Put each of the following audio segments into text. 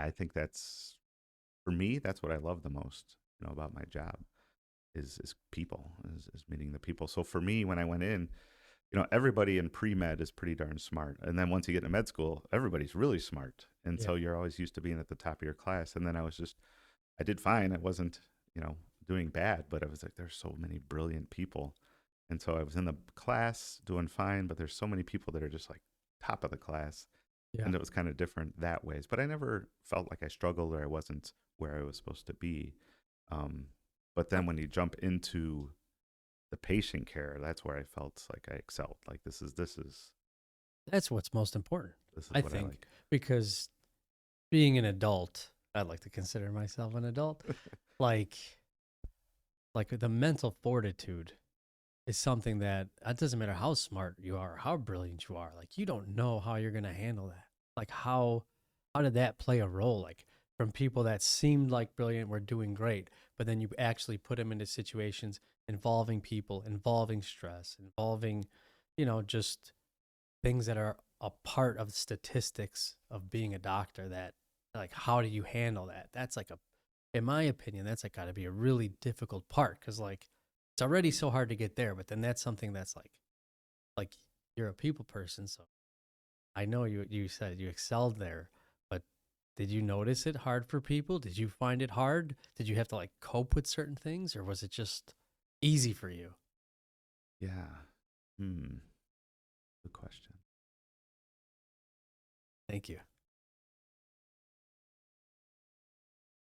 I think that's, for me, that's what I love the most, about my job is people, is meeting the people. So for me, when I went in, everybody in pre-med is pretty darn smart. And then once you get into med school, everybody's really smart. And Yeah. so you're always used to being at the top of your class. And then I did fine. I wasn't, doing bad, but I was like, there's so many brilliant people. And so I was in the class doing fine, but there's so many people that are just like top of the class. Yeah. And it was kind of different that ways. But I never felt like I struggled or I wasn't where I was supposed to be. Um, but then when you jump into the patient care, that's where I felt like I excelled. Like That's what's most important, this I is what I think, like. because being an adult, I'd like to consider myself an adult. Like, like the mental fortitude is something that it doesn't matter how smart you are, how brilliant you are. Like, you don't know how you're gonna handle that. Like, how did that play a role? Like, from people that seemed like brilliant were doing great, but then you actually put them into situations involving people, involving stress, involving, just things that are a part of statistics of being a doctor. That, like, how do you handle that? That's like a, in my opinion, that's like got to be a really difficult part, because like it's already so hard to get there, but then that's something that's like you're a people person, so I know you said you excelled there, but did you notice it hard for people? Did you find it hard? Did you have to like cope with certain things, or was it just easy for you? Yeah. Hmm. Good question. Thank you.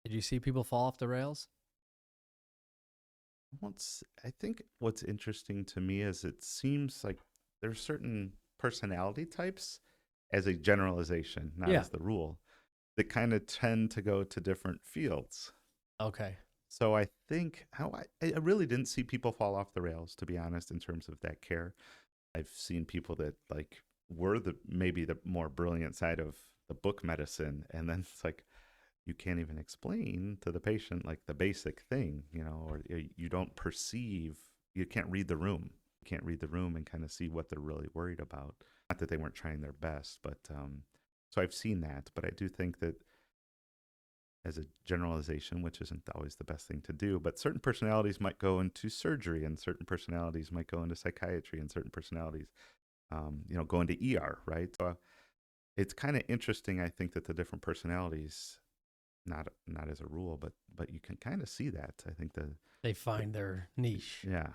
Did you see people fall off the rails? I think what's interesting to me is it seems like there's certain personality types, as a generalization, not Yeah. as the rule, that kind of tend to go to different fields. Okay. So I think I really didn't see people fall off the rails, to be honest, in terms of that care. I've seen people that like were the maybe the more brilliant side of the book medicine, and then it's like you can't even explain to the patient like the basic thing, or you don't perceive, you can't read the room. You can't read the room and kind of see what they're really worried about. Not that they weren't trying their best, but so I've seen that. But I do think that as a generalization, which isn't always the best thing to do, but certain personalities might go into surgery, and certain personalities might go into psychiatry, and certain personalities, go into ER, right? So it's kind of interesting. I think that the different personalities, not as a rule, but you can kind of see that. I think They the find their niche. yeah,